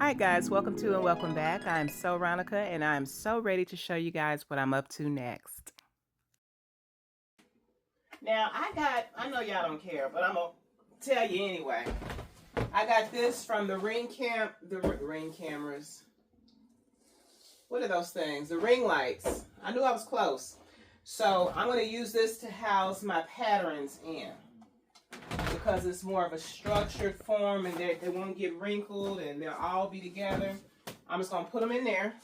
Hi guys, welcome to and welcome back. I'm so Ronica and I'm so ready to show you guys what I'm up to next. Now I know y'all don't care, but I'm gonna tell you anyway. I got this from the ring cameras. What are those things? The ring lights. I knew I was close. So I'm gonna use this to house my patterns in, because it's more of a structured form and they won't get wrinkled and they'll all be together. I'm just going to put them in there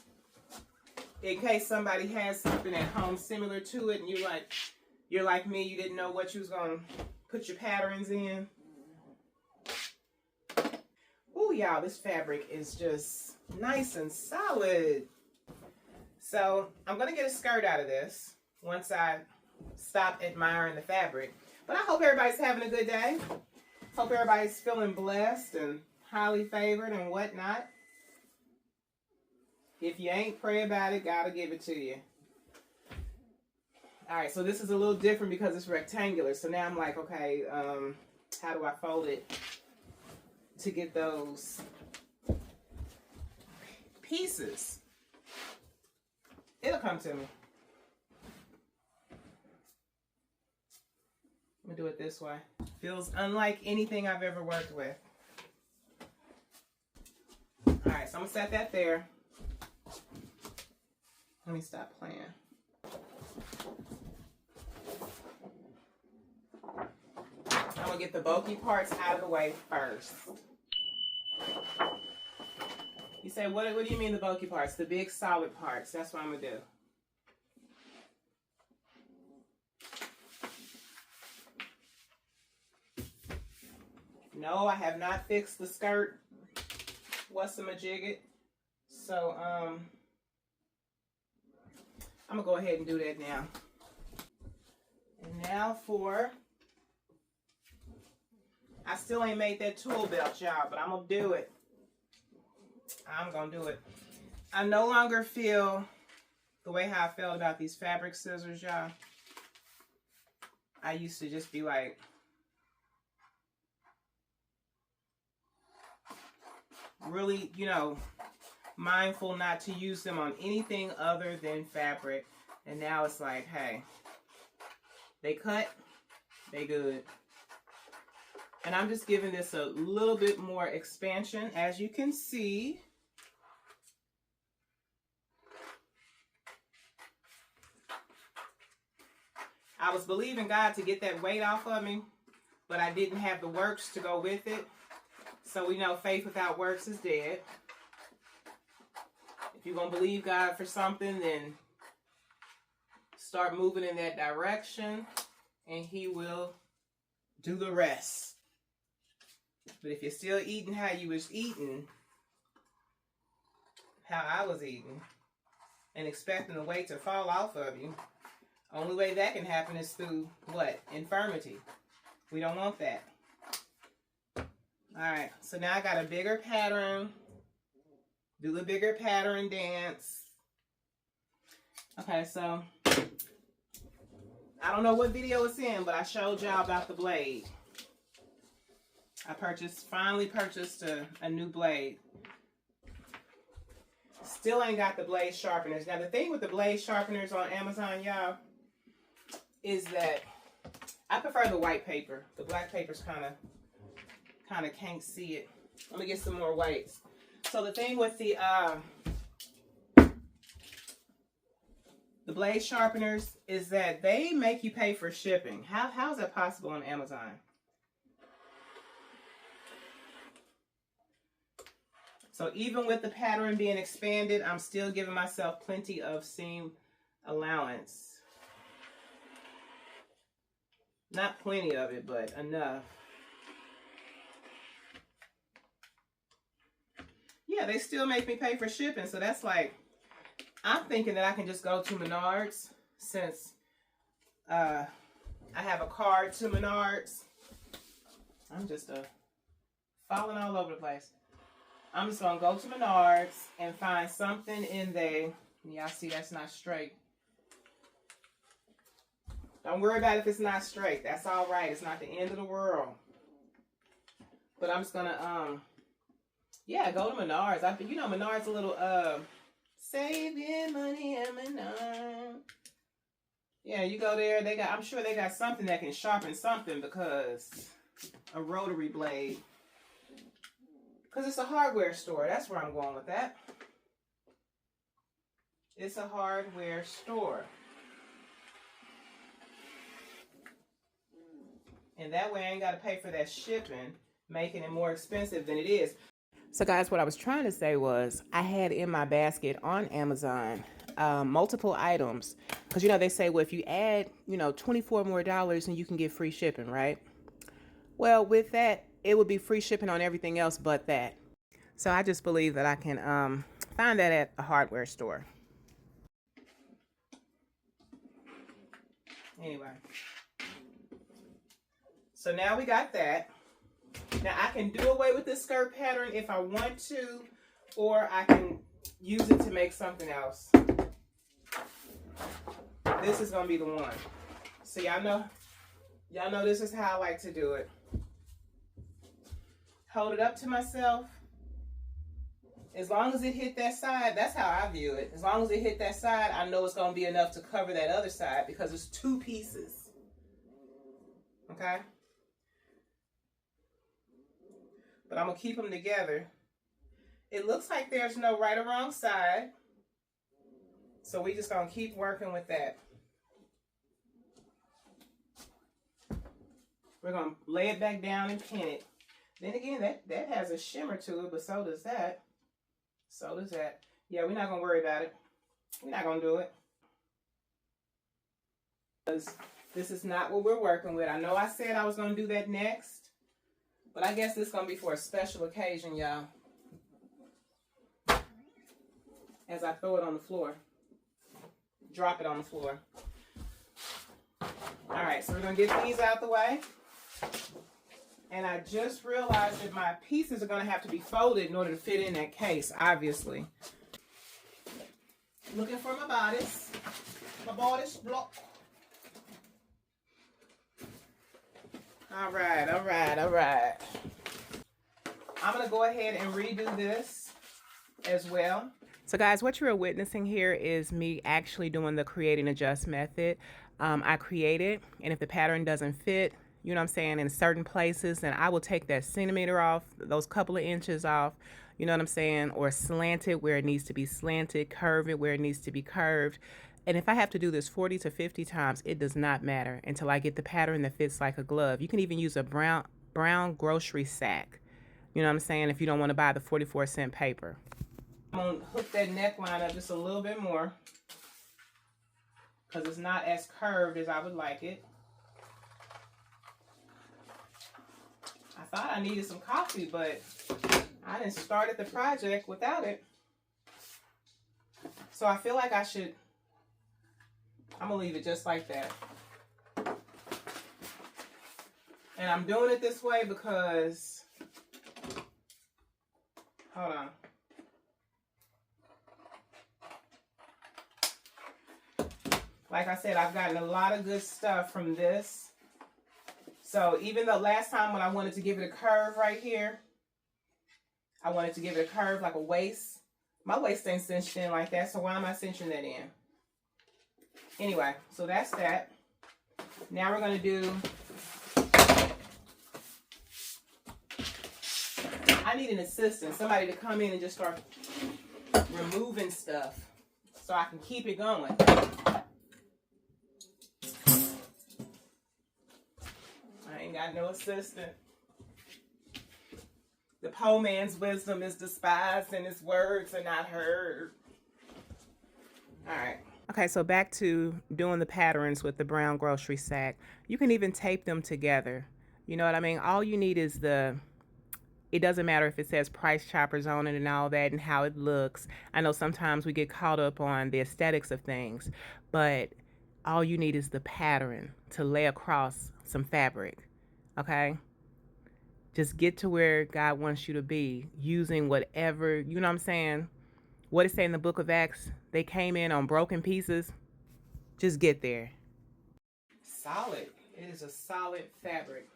in case somebody has something at home similar to it and you're like me, you didn't know what you was going to put your patterns in. Oh, y'all, this fabric is just nice and solid. So I'm going to get a skirt out of this once I stop admiring the fabric. But I hope everybody's having a good day. Hope everybody's feeling blessed and highly favored and whatnot. If you ain't, pray about it. God will give it to you. All right, so this is a little different because it's rectangular. So now I'm like, okay, how do I fold it to get those pieces? It'll come to me. I'm gonna do it this way. Feels unlike anything I've ever worked with. All right, so I'm gonna set that there. Let me stop playing. I'm gonna get the bulky parts out of the way first. You say, what do you mean the bulky parts? The big solid parts. That's what I'm gonna do. No, I have not fixed the skirt. What's-a-majigget. So, I'm gonna go ahead and do that now. And now I still ain't made that tool belt, y'all, but I'm gonna do it. I'm gonna do it. I no longer feel the way how I felt about these fabric scissors, y'all. I used to just be like, really, mindful not to use them on anything other than fabric. And now it's like, hey, they cut, they good. And I'm just giving this a little bit more expansion, as you can see. I was believing God to get that weight off of me, but I didn't have the works to go with it. So we know faith without works is dead. If you're going to believe God for something, then start moving in that direction and He will do the rest. But if you're still eating how you was eating, how I was eating, and expecting the weight to fall off of you, only way that can happen is through what? Infirmity. We don't want that. Alright, so now I got a bigger pattern. Do the bigger pattern dance. Okay, so I don't know what video it's in, but I showed y'all about the blade. I finally purchased a new blade. Still ain't got the blade sharpeners. Now the thing with the blade sharpeners on Amazon, y'all, is that I prefer the white paper. The black paper's kind of can't see it. Let me get some more weights. So the thing with the blade sharpeners is that they make you pay for shipping. How is that possible on Amazon? So even with the pattern being expanded, I'm still giving myself plenty of seam allowance. Not plenty of it, but enough. Yeah, they still make me pay for shipping. So that's like, I'm thinking that I can just go to Menards, since I have a card to Menards. I'm just falling all over the place. I'm just going to go to Menards and find something in there. Y'all see that's not straight. Don't worry about if it's not straight. That's all right. It's not the end of the world. But I'm just going to Yeah, go to Menards. You know Menards a little saving money at Menards. Yeah, you go there. I'm sure they got something that can sharpen something, because a rotary blade. Because it's a hardware store. That's where I'm going with that. It's a hardware store. And that way I ain't got to pay for that shipping, making it more expensive than it is. So guys, what I was trying to say was I had in my basket on Amazon multiple items. Because, you know, they say, well, if you add, you know, $24 more and you can get free shipping, right? Well, with that, it would be free shipping on everything else but that. So I just believe that I can find that at a hardware store. Anyway. So now we got that. Now I can do away with this skirt pattern if I want to, or I can use it to make something else. This is gonna be the one. So y'all know this is how I like to do it. Hold it up to myself. As long as it hit that side, that's how I view it. As long as it hit that side, I know it's gonna be enough to cover that other side, because it's two pieces. Okay? But I'm gonna keep them together. It looks like there's no right or wrong side. So we just gonna keep working with that. We're gonna lay it back down and pin it. Then again, that has a shimmer to it, but so does that. So does that. Yeah, we're not gonna worry about it. We're not gonna do it. Because this is not what we're working with. I know I said I was gonna do that next, but I guess this is gonna be for a special occasion, y'all. As I throw it on the floor. Drop it on the floor. All right, so we're gonna get these out the way. And I just realized that my pieces are gonna have to be folded in order to fit in that case, obviously. Looking for my bodice. My bodice block. All right, all right, all right. I'm gonna go ahead and redo this as well. So guys, what you're witnessing here is me actually doing the create and adjust method. I create it, and if the pattern doesn't fit, you know what I'm saying, in certain places, then I will take that centimeter off, those couple of inches off, you know what I'm saying, or slant it where it needs to be slanted, curve it where it needs to be curved. And if I have to do this 40 to 50 times, it does not matter until I get the pattern that fits like a glove. You can even use a brown grocery sack, you know what I'm saying, if you don't want to buy the 44-cent paper. I'm going to hook that neckline up just a little bit more, because it's not as curved as I would like it. I thought I needed some coffee, but I didn't start the project without it. So I feel like I'm going to leave it just like that. And I'm doing it this way because, hold on. Like I said, I've gotten a lot of good stuff from this. So even though last time when I wanted to give it a curve right here, I wanted to give it a curve like a waist. My waist ain't cinched in like that, so why am I cinching that in? Anyway, so that's that. Now we're going to do, I need an assistant, somebody to come in and just start removing stuff so I can keep it going. I ain't got no assistant. The poor man's wisdom is despised and his words are not heard. All right. Okay, so back to doing the patterns with the brown grocery sack. You can even tape them together. You know what I mean? All you need is it doesn't matter if it says Price Choppers on it and all that and how it looks. I know sometimes we get caught up on the aesthetics of things, but all you need is the pattern to lay across some fabric, okay? Just get to where God wants you to be using whatever, you know what I'm saying? What it say in the book of Acts? They came in on broken pieces. Just get there. Solid. It is a solid fabric.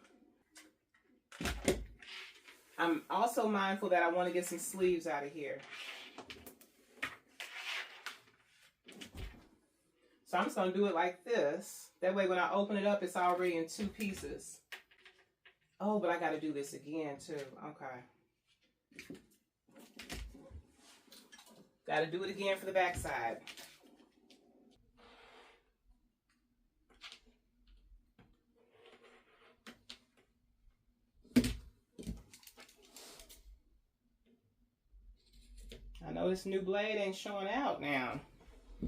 I'm also mindful that I want to get some sleeves out of here. So I'm just going to do it like this. That way when I open it up, it's already in 2 pieces. Oh, but I got to do this again too. Okay. Got to do it again for the back side. I know this new blade ain't showing out now.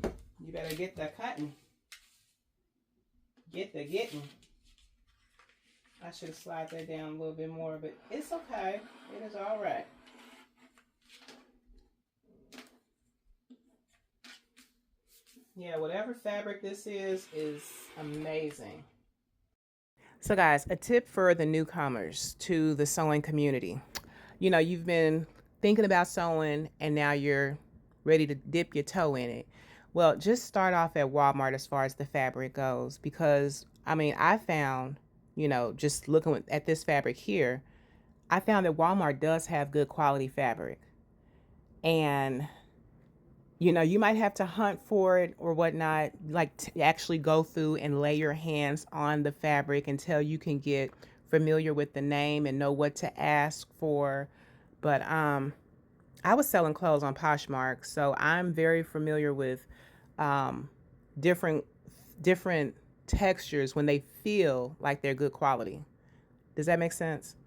You better get the cutting. Get the getting. I should have slid that down a little bit more, but it's okay. It is all right. Yeah, whatever fabric this is amazing. So guys, a tip for the newcomers to the sewing community. You know, you've been thinking about sewing and now you're ready to dip your toe in it. Well, just start off at Walmart as far as the fabric goes, because I mean, I found, you know, just looking at this fabric here, I found that Walmart does have good quality fabric. And you know, you might have to hunt for it or whatnot, like to actually go through and lay your hands on the fabric until you can get familiar with the name and know what to ask for. But I was selling clothes on Poshmark, so I'm very familiar with um, different different textures when they feel like they're good quality. Does that make sense?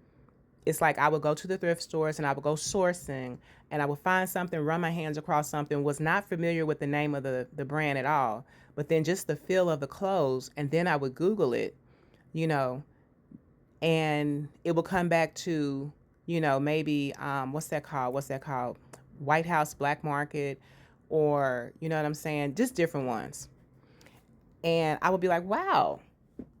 It's like I would go to the thrift stores and I would go sourcing and I would find something, run my hands across something, was not familiar with the name of the brand at all, but then just the feel of the clothes, and then I would Google it, you know, and it will come back to, you know, maybe what's that called? White House Black Market, or you know what I'm saying? Just different ones. And I would be like, wow.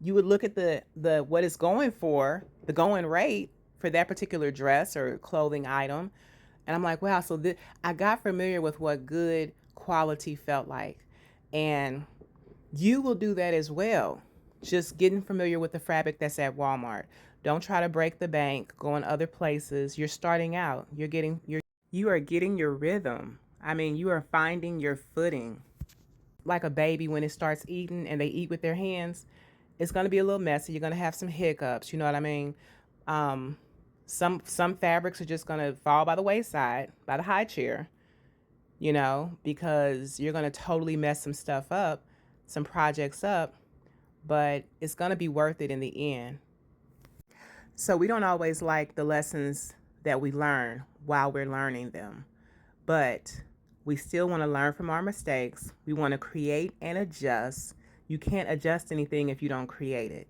You would look at the what it's going for, the going rate for that particular dress or clothing item, and I'm like, wow. So I got familiar with what good quality felt like, and you will do that as well. Just getting familiar with the fabric that's at Walmart. Don't try to break the bank, go in other places. You're starting out. You are getting your rhythm. I mean, you are finding your footing. Like a baby when it starts eating and they eat with their hands, it's going to be a little messy. You're going to have some hiccups. You know what I mean? Um, some fabrics are just going to fall by the wayside, by the high chair, you know, because you're going to totally mess some stuff up, some projects up, but it's going to be worth it in the end. So we don't always like the lessons that we learn while we're learning them, but we still want to learn from our mistakes. We want to create and adjust. You can't adjust anything if you don't create it.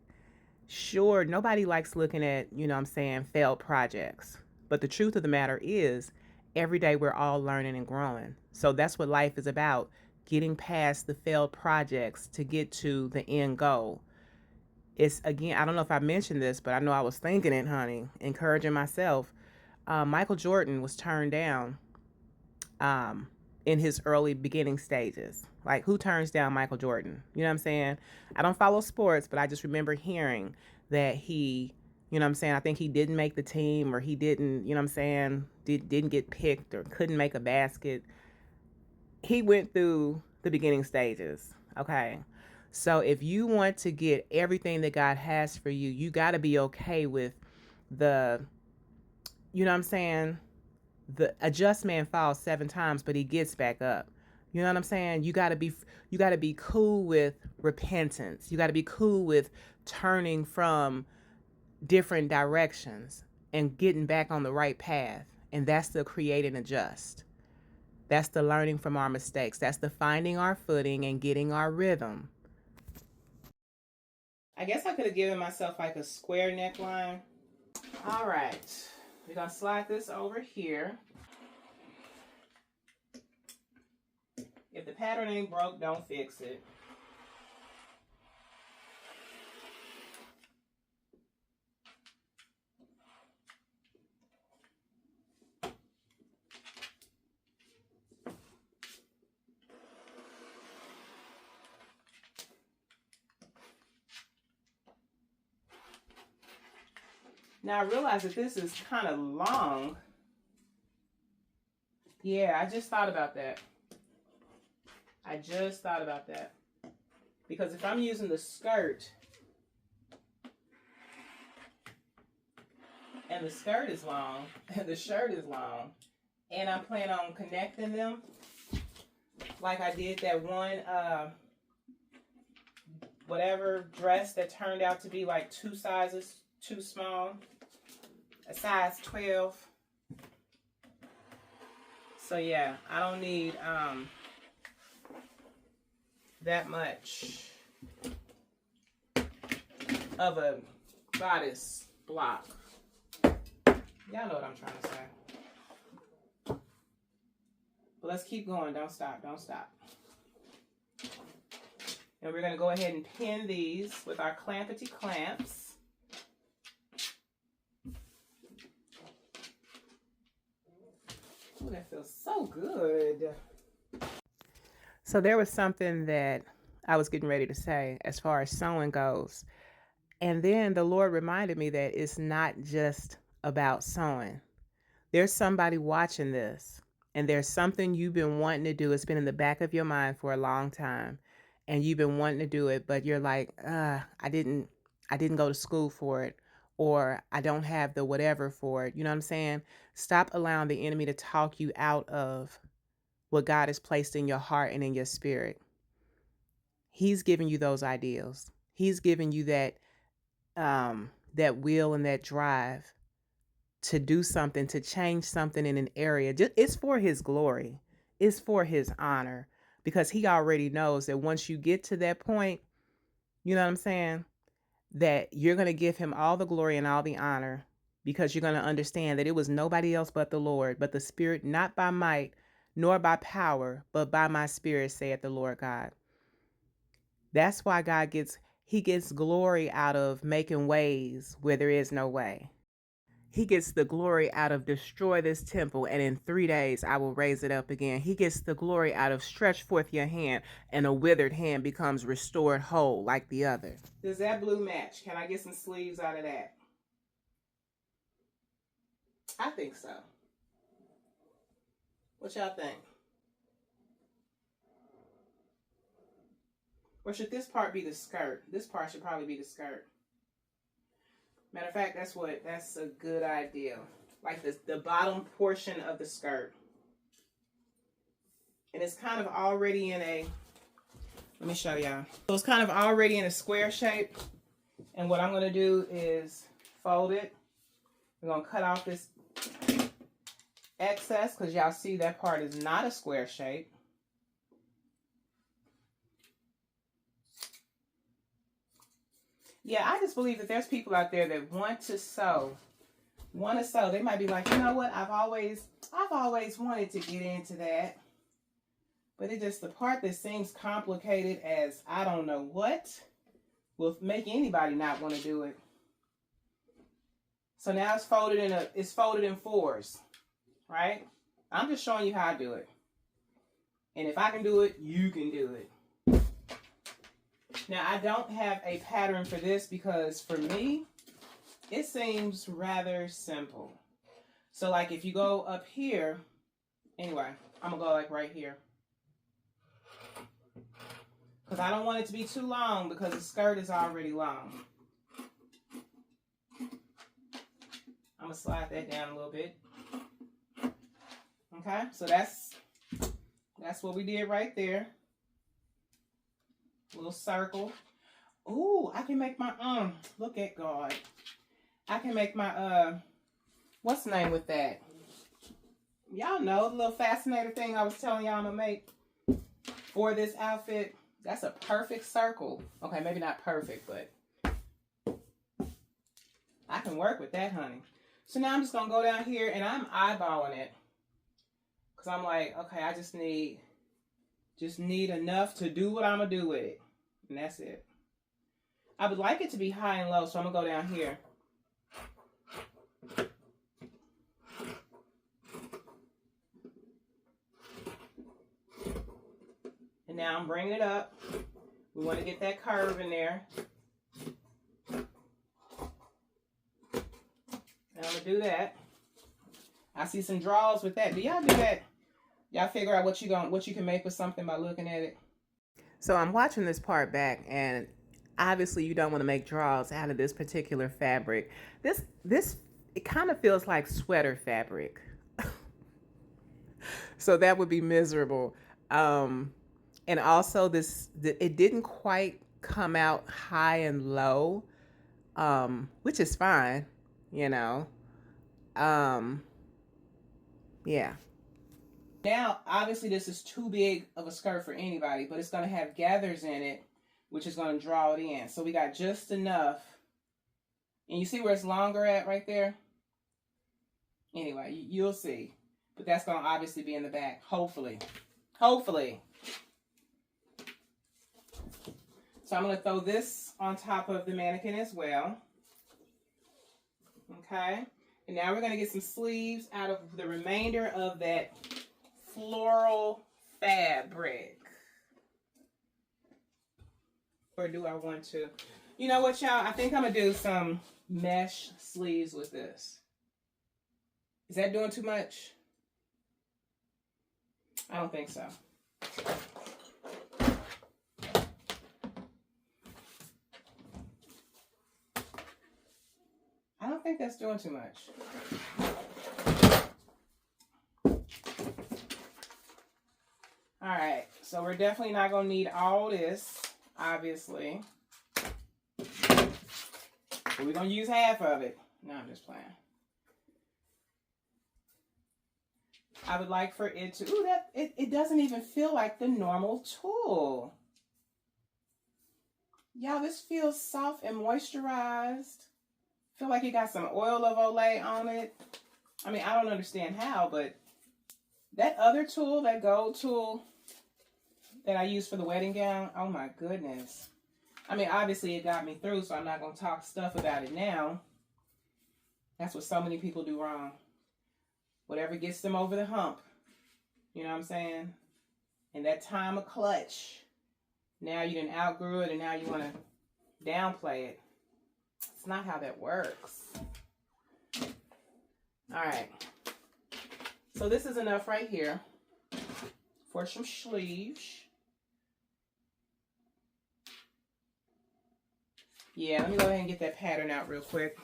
Sure, nobody likes looking at, you know what I'm saying, failed projects. But the truth of the matter is, every day we're all learning and growing. So that's what life is about, getting past the failed projects to get to the end goal. It's, again, I don't know if I mentioned this, but I know I was thinking it, honey, encouraging myself. Michael Jordan was turned down um, in his early beginning stages. Like, who turns down Michael Jordan? You know what I'm saying? I don't follow sports, but I just remember hearing that he, you know what I'm saying, I think he didn't make the team, or he didn't, you know what I'm saying, didn't get picked or couldn't make a basket. He went through the beginning stages, okay? So if you want to get everything that God has for you, you got to be okay with the, you know what I'm saying, a just man falls 7 times, but he gets back up. You know what I'm saying? You got to be cool with repentance. You got to be cool with turning from different directions and getting back on the right path. And that's the create and adjust. That's the learning from our mistakes. That's the finding our footing and getting our rhythm. I guess I could have given myself like a square neckline. All right. We're going to slide this over here. If the pattern ain't broke, don't fix it. Now I realize that this is kind of long. Yeah, I just thought about that. Because if I'm using the skirt, and the skirt is long, and the shirt is long, and I'm planning on connecting them, like I did that one, whatever dress that turned out to be like 2 sizes too small, a size 12. So yeah, I don't need that much of a bodice block. Y'all know what I'm trying to say. But let's keep going. Don't stop. Don't stop. And we're going to go ahead and pin these with our clampety clamps. Oh, that feels so good. So there was something that I was getting ready to say as far as sewing goes. And then the Lord reminded me that it's not just about sewing. There's somebody watching this, and there's something you've been wanting to do. It's been in the back of your mind for a long time, and you've been wanting to do it, but you're like, I didn't go to school for it, or I don't have the whatever for it. You know what I'm saying? Stop allowing the enemy to talk you out of what God has placed in your heart and in your spirit. He's giving you those ideals. He's giving you that will and that drive to do something, to change something in an area. It's for his glory. It's for his honor, because he already knows that once you get to that point, you know what I'm saying, that you're going to give him all the glory and all the honor, because you're going to understand that it was nobody else but the Lord, but the Spirit, not by might nor by power, but by my Spirit, saith the Lord God. That's why God gets glory out of making ways where there is no way. He gets the glory out of destroy this temple, and in 3 days I will raise it up again. He gets the glory out of stretch forth your hand, and a withered hand becomes restored whole like the other. Does that blue match? Can I get some sleeves out of that? I think so. What y'all think? Or should this part be the skirt? This part should probably be the skirt. Matter of fact, that's a good idea. Like the bottom portion of the skirt. And it's kind of already in a, let me show y'all. So it's kind of already in a square shape. And what I'm going to do is fold it. We're going to cut off this excess, because y'all see that part is not a square shape. Yeah, I just believe that there's people out there that want to sew. They might be like, you know what? I've always wanted to get into that. But it just, the part that seems complicated as I don't know what will make anybody not want to do it. So now it's folded in 4s, right? I'm just showing you how I do it. And if I can do it, you can do it. Now, I don't have a pattern for this, because for me, it seems rather simple. So like if you go up here, anyway, I'm going to go like right here. Because I don't want it to be too long, because the skirt is already long. I'm going to slide that down a little bit. Okay, so that's what we did right there. Little circle. Ooh, I can make my, look at God. I can make my, what's the name with that? Y'all know, the little fascinator thing I was telling y'all I'm gonna make for this outfit. That's a perfect circle. Okay, maybe not perfect, but I can work with that, honey. So now I'm just gonna go down here and I'm eyeballing it. Cause I'm like, okay, I just need enough to do what I'm gonna do with it. And that's it. I would like it to be high and low, so I'm gonna go down here. And now I'm bringing it up. We want to get that curve in there. do that. I see some draws with that. Do y'all do that? Y'all figure out what you can make with something by looking at it. So I'm watching this part back, and obviously you don't want to make draws out of this particular fabric. This it kind of feels like sweater fabric. So that would be miserable. And also it didn't quite come out high and low, which is fine, you know. Yeah. Now, obviously this is too big of a skirt for anybody, but it's going to have gathers in it, which is going to draw it in. So we got just enough. And you see where it's longer at right there? Anyway, you'll see. But that's going to obviously be in the back, hopefully. Hopefully. So I'm going to throw this on top of the mannequin as well. Okay. And now we're going to get some sleeves out of the remainder of that floral fabric. Or do I want to? You know what, y'all? I think I'm going to do some mesh sleeves with this. Is that doing too much? I don't think so. I don't think that's doing too much. All right, so we're definitely not going to need all this, obviously. But we're going to use half of it. No, I'm just playing. I would like for it to, it doesn't even feel like the normal tulle. Y'all, this feels soft and moisturized. Feel like it got some oil of Olay on it. I mean, I don't understand how, but that other tulle, that gold tulle that I used for the wedding gown, oh my goodness. I mean, obviously it got me through, so I'm not going to talk stuff about it now. That's what so many people do wrong. Whatever gets them over the hump. You know what I'm saying? And that time of clutch. Now you done outgrew it and now you want to downplay it. It's not how that works. All right. So this is enough right here for some sleeves. Yeah, let me go ahead and get that pattern out real quick.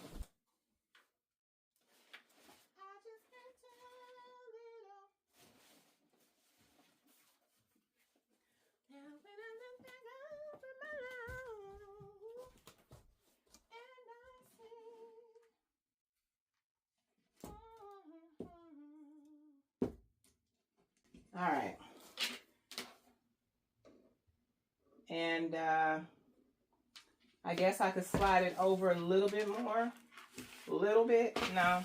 All right. And I guess I could slide it over a little bit more. A little bit. No.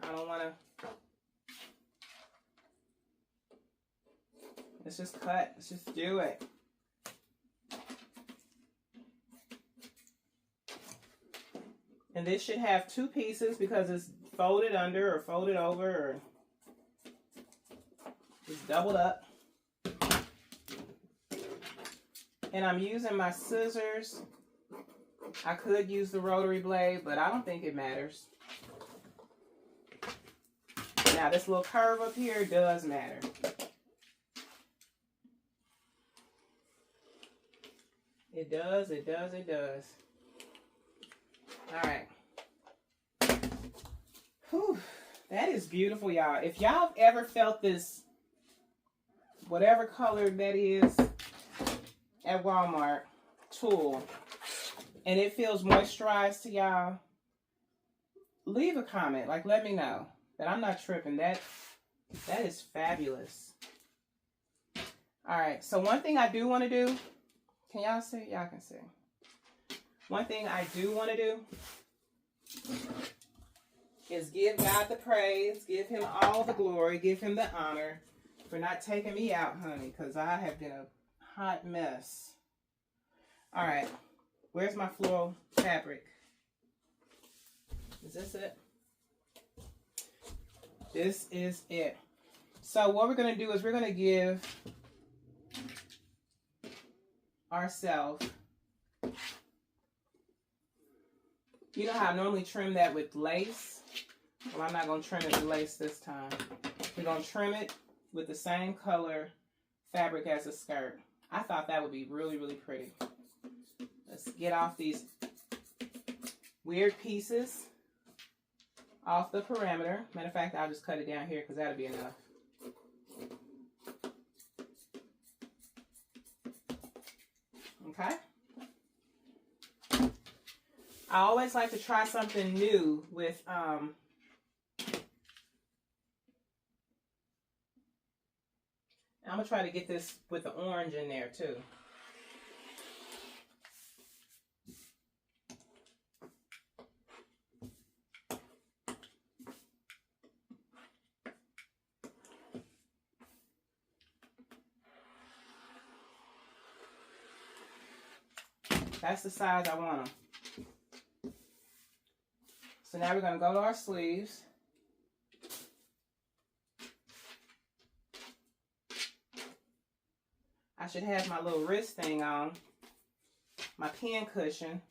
I don't want to. Let's just cut. Let's just do it. And this should have two pieces because it's folded under or folded over or just doubled up. And I'm using my scissors. I could use the rotary blade, but I don't think it matters. Now this little curve up here does matter. It does, it does, it does. All right. Whew, that is beautiful, y'all. If y'all have ever felt this, whatever color that is at Walmart, tulle, and it feels moisturized to y'all, leave a comment. Like, let me know that I'm not tripping. That is fabulous. All right. So one thing I do want to do, can y'all see? Y'all can see. One thing I do want to do is give God the praise, give him all the glory, give him the honor for not taking me out, honey, because I have been a hot mess. All right. Where's my floral fabric? Is this it? This is it. So what we're going to do is we're going to give ourselves You know how I normally trim that with lace? Well, I'm not going to trim it with lace this time. We're going to trim it with the same color fabric as the skirt. I thought that would be really, really pretty. Let's get off these weird pieces off the perimeter. Matter of fact, I'll just cut it down here because that'll be enough. Okay. I always like to try something new with I'm gonna try to get this with the orange in there too. That's the size I want them. So now we're going to go to our sleeves. I should have my little wrist thing on, my pin cushion.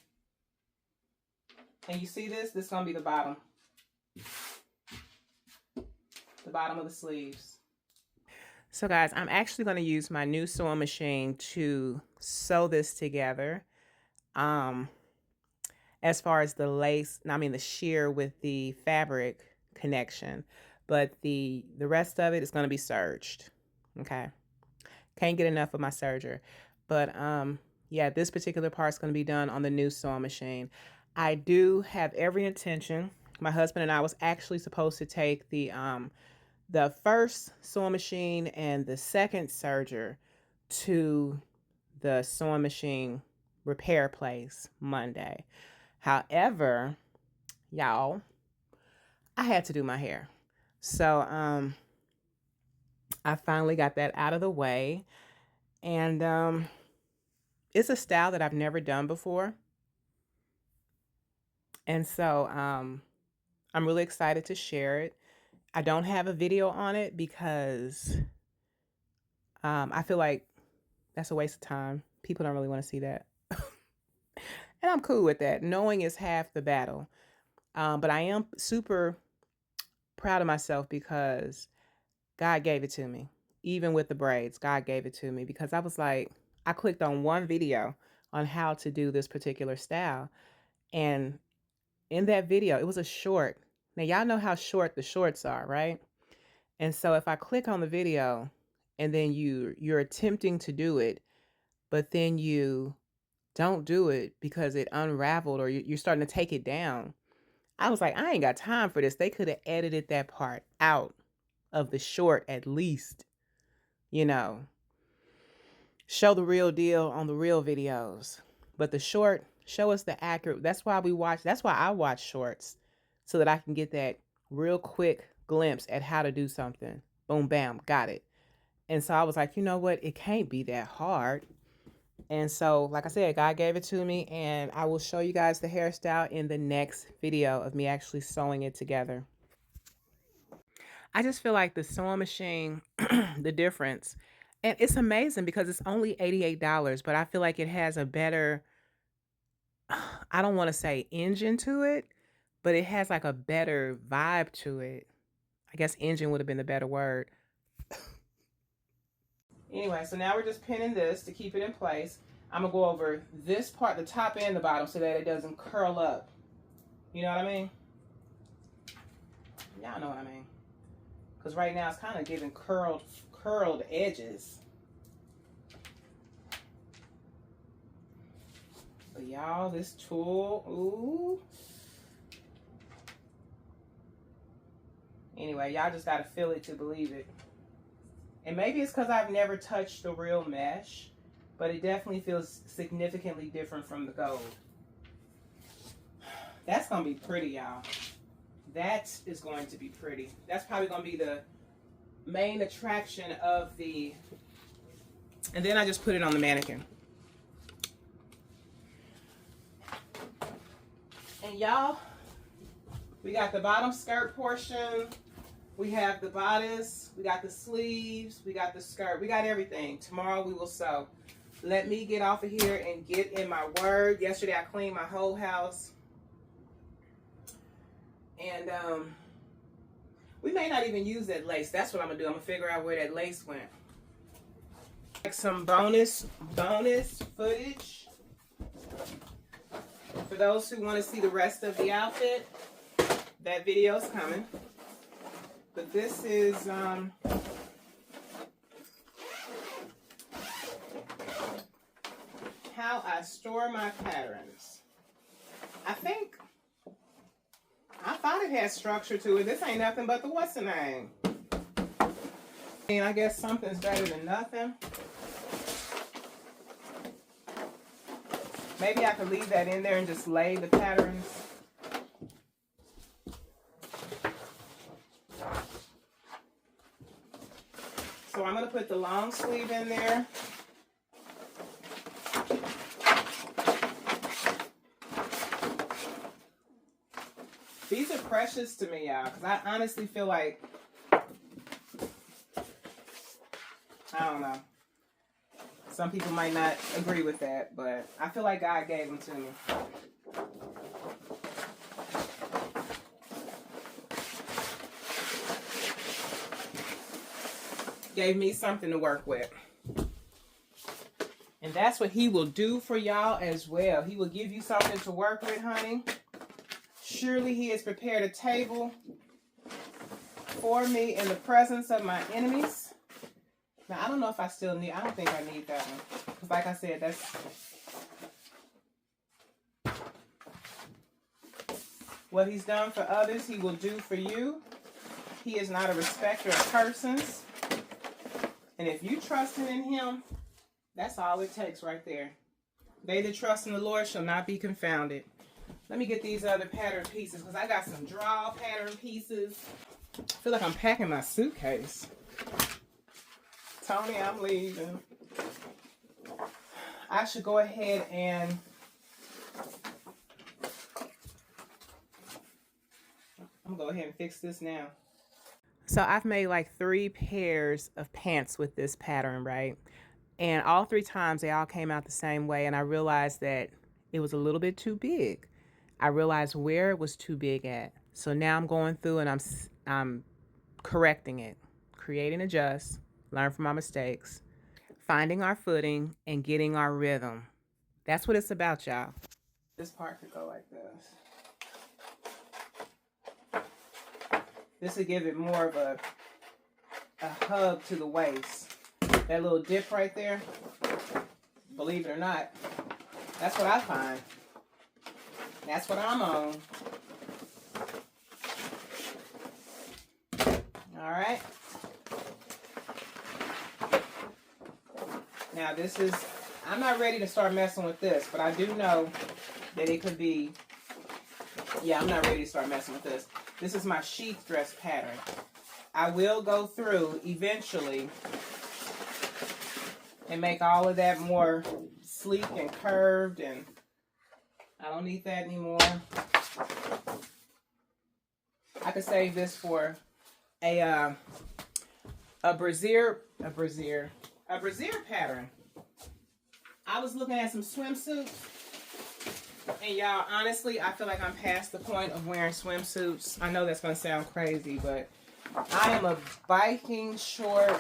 And you see this? This is going to be the bottom. The bottom of the sleeves. So guys, I'm actually going to use my new sewing machine to sew this together. As far as the lace, the sheer with the fabric connection, but the rest of it is going to be serged. Okay. Can't get enough of my serger. But yeah, this particular part is going to be done on the new sewing machine. I do have every intention. My husband and I was actually supposed to take the first sewing machine and the second serger to the sewing machine repair place Monday. However, y'all, I had to do my hair. So I finally got that out of the way. And it's a style that I've never done before. And so I'm really excited to share it. I don't have a video on it because I feel like that's a waste of time. People don't really want to see that. And I'm cool with that. Knowing is half the battle. But I am super proud of myself because God gave it to me. Even with the braids, God gave it to me because I was like, I clicked on one video on how to do this particular style. And in that video, it was a short. Now, y'all know how short the shorts are, right? And so if I click on the video and then you're attempting to do it, but then you don't do it because it unraveled or you're starting to take it down. I was like, I ain't got time for this. They could have edited that part out of the short at least, show the real deal on the real videos. But the short, show us the accurate. That's why I watch shorts so that I can get that real quick glimpse at how to do something. Boom, bam, got it. And so I was like, you know what? It can't be that hard. And so, like I said, God gave it to me, and I will show you guys the hairstyle in the next video of me actually sewing it together. I just feel like the sewing machine, the difference, and it's amazing because it's only $88, but I feel like it has a better, I don't want to say engine to it, but it has like a better vibe to it. I guess engine would have been the better word. Anyway, so now we're just pinning this to keep it in place. I'm going to go over this part, the top and the bottom, so that it doesn't curl up. You know what I mean? Y'all know what I mean. Because right now it's kind of giving curled edges. But y'all, this tool, ooh. Anyway, y'all just got to feel it to believe it. And maybe it's because I've never touched the real mesh, but it definitely feels significantly different from the gold. That's going to be pretty, y'all. That is going to be pretty. That's probably going to be the main attraction of the... And then I just put it on the mannequin. And y'all, we got the bottom skirt portion. We have the bodice, we got the sleeves, we got the skirt, we got everything. Tomorrow we will sew. Let me get off of here and get in my word. Yesterday I cleaned my whole house. And we may not even use that lace. That's what I'm gonna do. I'm gonna figure out where that lace went. Like some bonus footage for those who want to see the rest of the outfit. That video's coming. But this is how I store my patterns. I thought it had structure to it. This ain't nothing but the what's the name. And I guess something's better than nothing. Maybe I could leave that in there and just lay the patterns. So I'm going to put the long sleeve in there. These are precious to me, y'all, because I honestly feel like, I don't know. Some people might not agree with that, but I feel like God gave them to me. Gave me something to work with. And that's what he will do for y'all as well. He will give you something to work with, honey. Surely he has prepared a table for me in the presence of my enemies. Now, I don't know if I still need, I don't think I need that one. Because like I said, that's, what he's done for others, he will do for you. He is not a respecter of persons. And if you trusting in him, that's all it takes right there. They that trust in the Lord shall not be confounded. Let me get these other pattern pieces because I got some draw pattern pieces. I feel like I'm packing my suitcase. Tony, I'm leaving. I should go ahead and I'm gonna go ahead and fix this now. So I've made like 3 pairs of pants with this pattern, right? And all 3 times they all came out the same way, and I realized that it was a little bit too big. I realized where it was too big at. So now I'm going through and I'm correcting it, create and adjust, learn from my mistakes, finding our footing, and getting our rhythm. That's what it's about, y'all. This part could go like this. This will give it more of a hug to the waist. That little dip right there, believe it or not, that's what I find. That's what I'm on. All right. Now this is, I'm not ready to start messing with this, but I do know that it could be, yeah, I'm not ready to start messing with this. This is my sheath dress pattern. I will go through eventually and make all of that more sleek and curved, and I don't need that anymore. I could save this for a brassiere pattern. I was looking at some swimsuits, and y'all, honestly, I feel like I'm past the point of wearing swimsuits. I know that's gonna sound crazy, but I am a biking short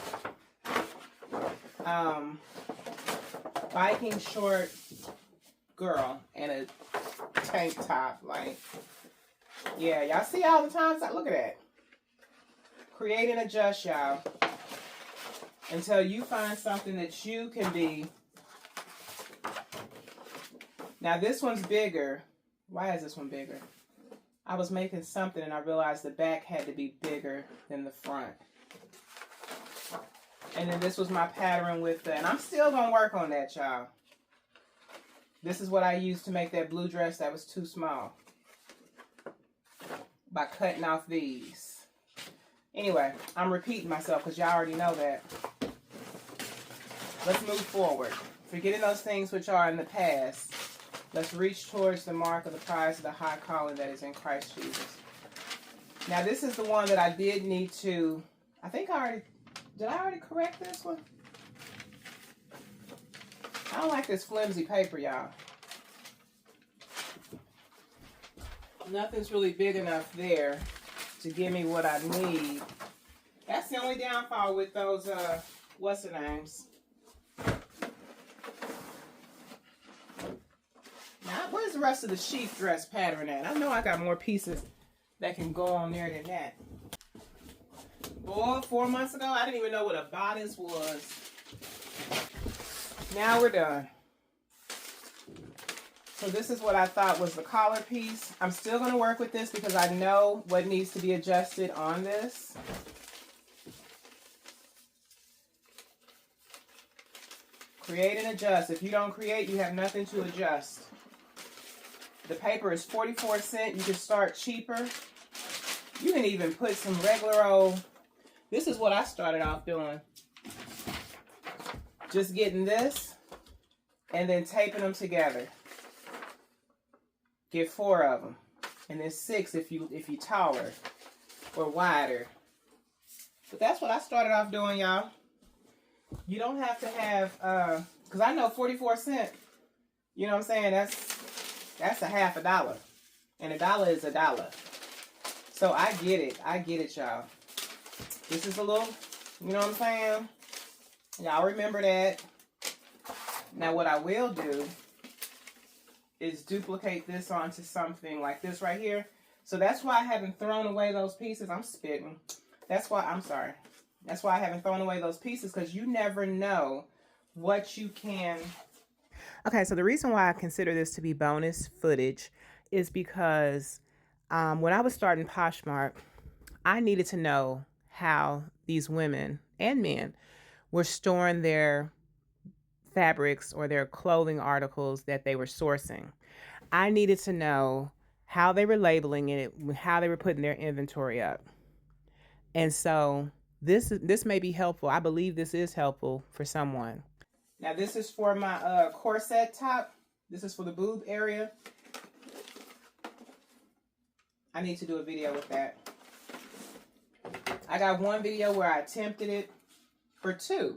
girl and a tank top. Like, yeah, y'all see all the times look at that. Create and adjust, y'all, until you find something that you can be. Now this one's bigger. Why is this one bigger? I was making something and I realized the back had to be bigger than the front. And then this was my pattern with the, and I'm still gonna work on that, y'all. This is what I used to make that blue dress that was too small, by cutting off these. Anyway, I'm repeating myself because y'all already know that. Let's move forward. Forgetting those things which are in the past, let's reach towards the mark of the prize of the high calling that is in Christ Jesus. Now this is the one that I did need to, I think did I already correct this one? I don't like this flimsy paper, y'all. Nothing's really big enough there to give me what I need. That's the only downfall with those, what's the names? Now, where's the rest of the sheath dress pattern at? I know I got more pieces that can go on there than that. Boy, 4 months ago, I didn't even know what a bodice was. Now we're done. So this is what I thought was the collar piece. I'm still going to work with this because I know what needs to be adjusted on this. Create and adjust. If you don't create, you have nothing to adjust. The paper is 44 cents. You can start cheaper. You can even put some regular old... This is what I started off doing. Just getting this and then taping them together. Get 4 of them. And then 6 if you taller or wider. But that's what I started off doing, y'all. You don't have to have, because I know 44 cents, you know what I'm saying? That's a half a dollar. And $1 is $1. So I get it, y'all. This is a little, you know what I'm saying? Y'all remember that. Now what I will do is duplicate this onto something like this right here. So that's why I haven't thrown away those pieces. I'm spitting. That's why, I'm sorry. That's why I haven't thrown away those pieces, because you never know what you can. Okay, so the reason why I consider this to be bonus footage is because when I was starting Poshmark, I needed to know how these women and men were storing their fabrics or their clothing articles that they were sourcing. I needed to know how they were labeling it, how they were putting their inventory up. And so this may be helpful. I believe this is helpful for someone. Now this is for my corset top. This is for the boob area. I need to do a video with that. I got one video where I attempted it for 2.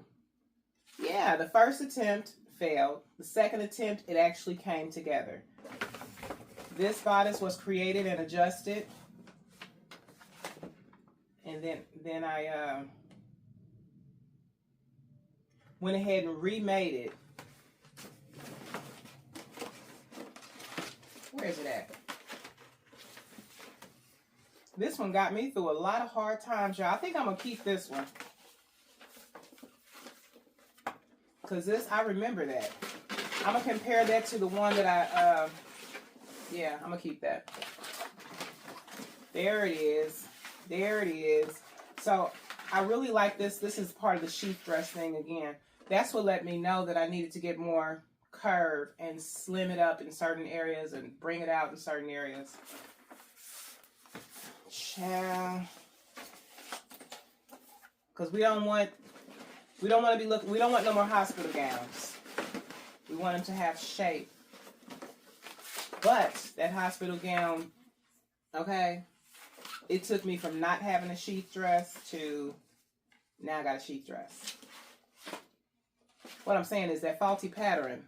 Yeah, the first attempt failed. The second attempt, it actually came together. This bodice was created and adjusted. And then I went ahead and remade it. Where is it at? This one got me through a lot of hard times, y'all. I think I'm going to keep this one. Because this, I remember that. I'm going to compare that to the one that I, yeah, I'm going to keep that. There it is. There it is. So I really like this. This is part of the sheath dress thing again. That's what let me know that I needed to get more curve and slim it up in certain areas and bring it out in certain areas. Child. Because we don't want no more hospital gowns. We want them to have shape. But that hospital gown, okay, it took me from not having a sheath dress to now I got a sheath dress. What I'm saying is that faulty pattern,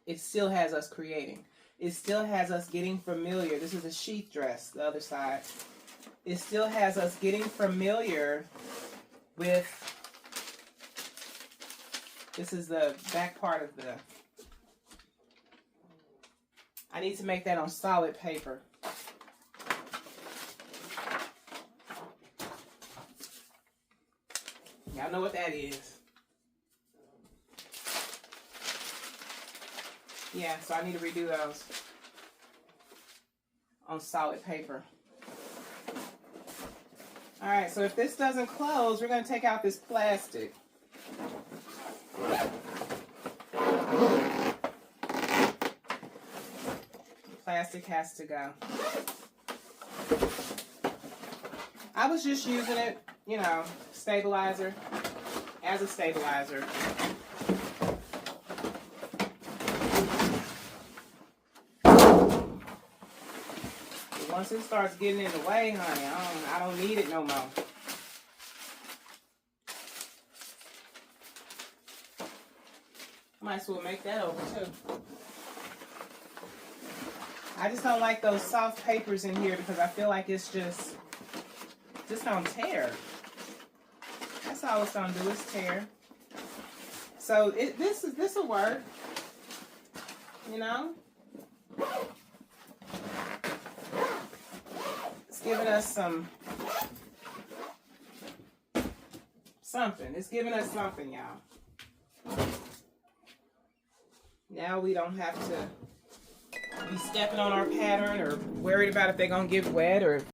it still has us creating. It still has us getting familiar. This is a sheath dress, the other side. It still has us getting familiar with, this is the back part of the, I need to make that on solid paper. Y'all know what that is. Yeah, so I need to redo those on solid paper. All right, so if this doesn't close, we're going to take out this plastic. Plastic has to go. I was just using it, you know, stabilizer, as a stabilizer. Once it starts getting in the way, honey, I don't need it no more. I might as well make that over too. I just don't like those soft papers in here because I feel like it's just gonna tear. That's all it's gonna do is tear. So this will work, you know. It's giving us something. It's giving us something, y'all. Now we don't have to be stepping on our pattern or worried about if they're gonna get wet or